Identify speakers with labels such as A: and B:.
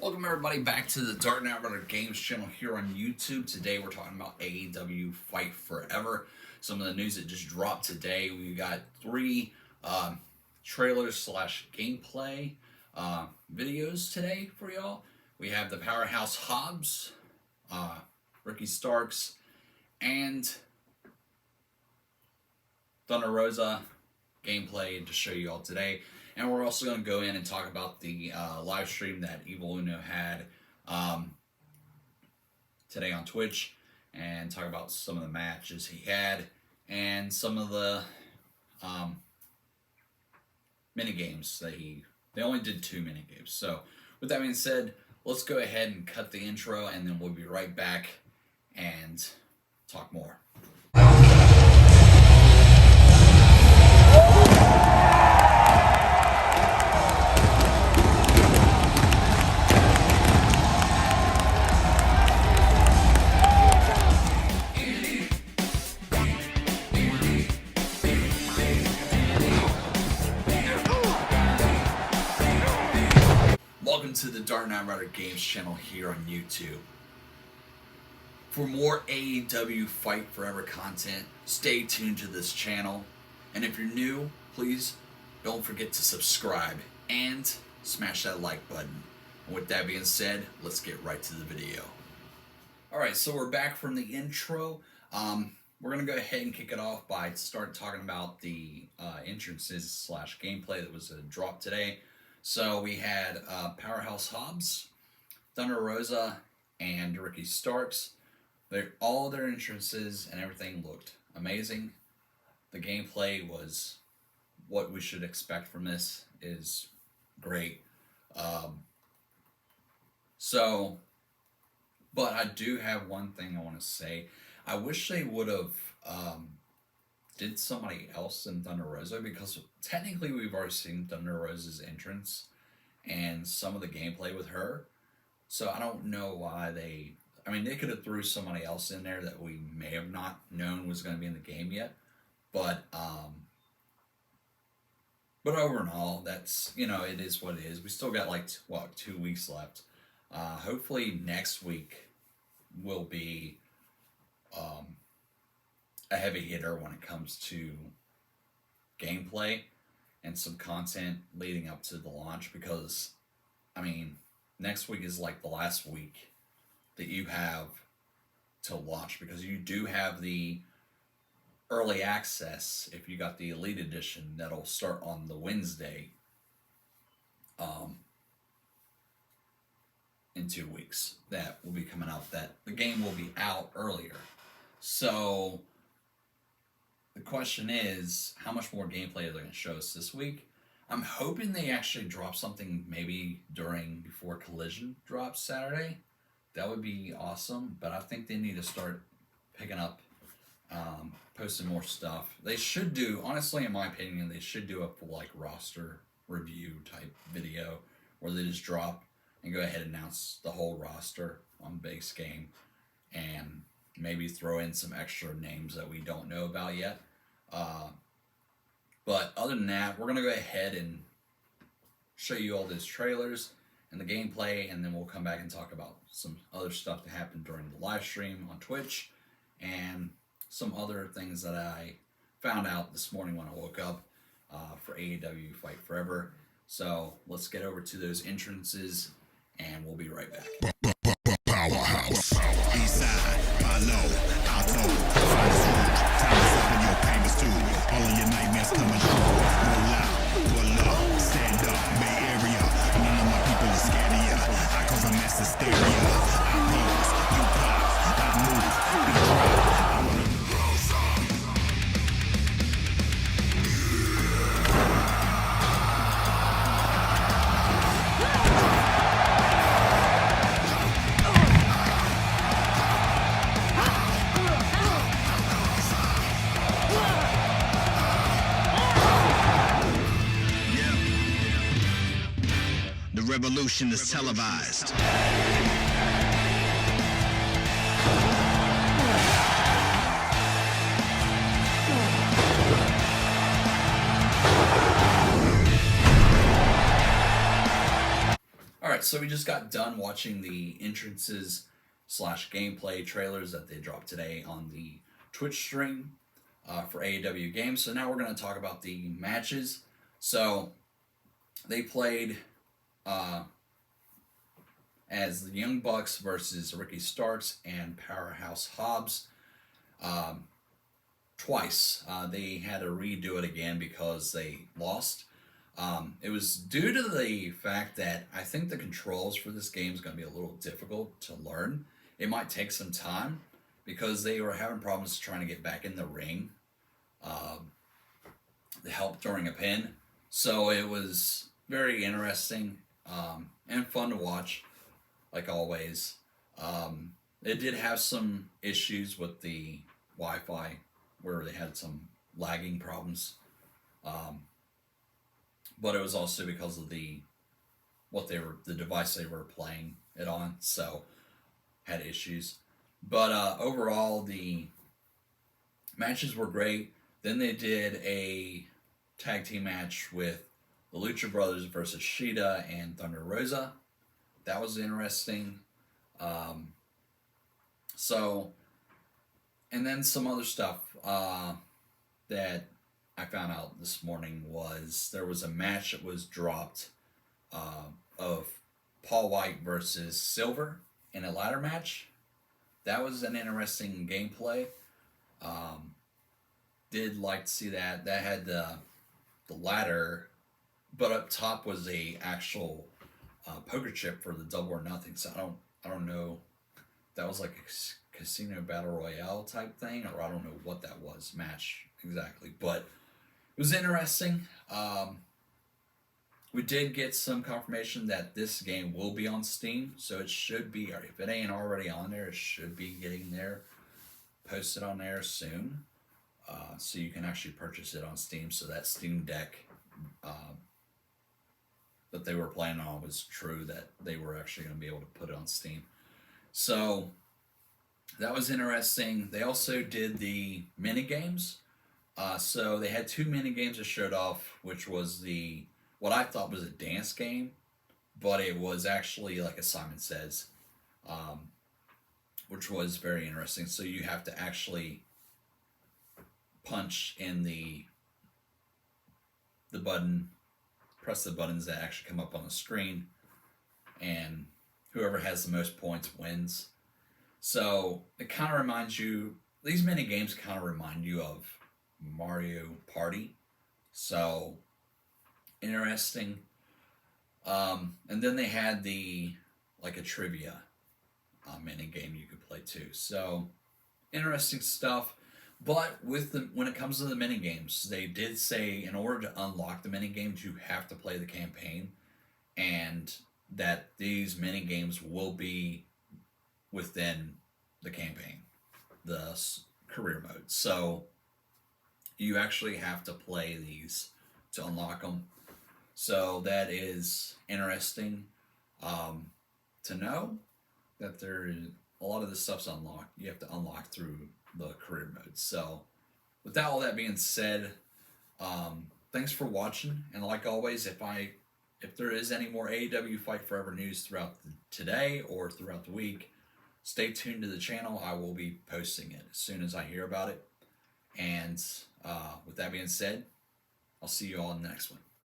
A: Welcome everybody back to the AEW Games channel here on YouTube. Today we're talking about AEW Fight Forever. Some of the news that just dropped today. We got three trailers slash gameplay videos today for y'all. We have the Powerhouse Hobbs, Ricky Starks, and Thunder Rosa gameplay to show you all today. And we're also going to go in and talk about the live stream that Evil Uno had today on Twitch, and talk about some of the matches he had and some of the mini games that they only did 2 mini games. So with that being said, let's go ahead and cut the intro, and then we'll be right back and talk more. Welcome to the Dark Knight Rider Games channel here on YouTube. For more AEW Fight Forever content, stay tuned to this channel. And if you're new, please don't forget to subscribe and smash that like button. And with that being said, let's get right to the video. Alright, so we're back from the intro. We're going to go ahead and kick it off by start talking about the entrances slash gameplay that was dropped today. So we had Powerhouse Hobbs, Thunder Rosa, and Ricky Starks. All their entrances and everything looked amazing. The gameplay was what we should expect from this, is great. But I do have one thing I want to say. I wish they would have did somebody else than Thunder Rosa, because technically we've already seen Thunder Rosa's entrance and some of the gameplay with her. So I don't know why they could have threw somebody else in there that we may have not known was going to be in the game yet. But over and all, that's, it is what it is. We still got 2 weeks left. Hopefully next week will be a heavy hitter when it comes to gameplay and some content leading up to the launch, because next week is like the last week that you have to launch, because you do have the early access if you got the Elite Edition that'll start on the Wednesday in 2 weeks. That will be coming out, that the game will be out earlier. So the question is, how much more gameplay are they going to show us this week? I'm hoping they actually drop something maybe before Collision drops Saturday. That would be awesome, but I think they need to start picking up, posting more stuff. They should do, honestly, in my opinion, they should do a full roster review type video where they just drop and go ahead and announce the whole roster on base game, and maybe throw in some extra names that we don't know about yet. But other than that, we're going to go ahead and show you all those trailers and the gameplay, and then we'll come back and talk about some other stuff that happened during the live stream on Twitch, and some other things that I found out this morning when I woke up for AEW Fight Forever. So let's get over to those entrances, and we'll be right back.
B: Powerhouse. Eastside, buy low, out low, find food, time is up in your payments too. All of your nightmares coming true. No loud, pull up, stand up, Bay Area. None of my people are scared of ya. I cause a mass hysteria. I pose, you pop, I move, you drop. I wanna revolution is televised.
A: Alright, so we just got done watching the entrances / gameplay trailers that they dropped today on the Twitch stream for AEW Games. So now we're going to talk about the matches. So they played as the Young Bucks versus Ricky Starks and Powerhouse Hobbs twice. They had to redo it again because they lost. It was due to the fact that I think the controls for this game is going to be a little difficult to learn. It might take some time because they were having problems trying to get back in the ring to help during a pin. So it was very interesting and fun to watch, like always. It did have some issues with the Wi-Fi where they had some lagging problems. But it was also because of the device they were playing it on, so had issues. But overall, the matches were great. Then they did a tag team match with the Lucha Brothers versus Shida and Thunder Rosa. That was interesting. And then some other stuff that I found out this morning was there was a match that was dropped of Paul White versus Silver in a ladder match. That was an interesting gameplay. Did like to see that. That had the ladder, but up top was a actual poker chip for the double or nothing. So I don't know. That was like a casino battle royale type thing, or I don't know what that was match exactly, but it was interesting. We did get some confirmation that this game will be on Steam, so it should be, or if it ain't already on there, it should be getting there, posted on there soon. So you can actually purchase it on Steam. So that Steam Deck that they were planning on was true, that they were actually going to be able to put it on Steam. So that was interesting. They also did the mini games. So they had 2 mini games that showed off, which was what I thought was a dance game, but it was actually, like as Simon says, which was very interesting. So you have to actually punch in the button, press the buttons that actually come up on the screen, and whoever has the most points wins. So it kind of reminds you, these mini games kind of remind you of Mario Party. So interesting. And then they had a trivia mini game you could play too. So interesting stuff. But when it comes to the mini games, they did say in order to unlock the mini games, you have to play the campaign, and that these mini games will be within the campaign, the career mode. So you actually have to play these to unlock them. So that is interesting to know that a lot of this stuff's unlocked. You have to unlock through the career mode. So with all that being said, thanks for watching. And like always, if there is any more AEW Fight Forever news throughout today or throughout the week, stay tuned to the channel. I will be posting it as soon as I hear about it. And with that being said, I'll see you all in the next one.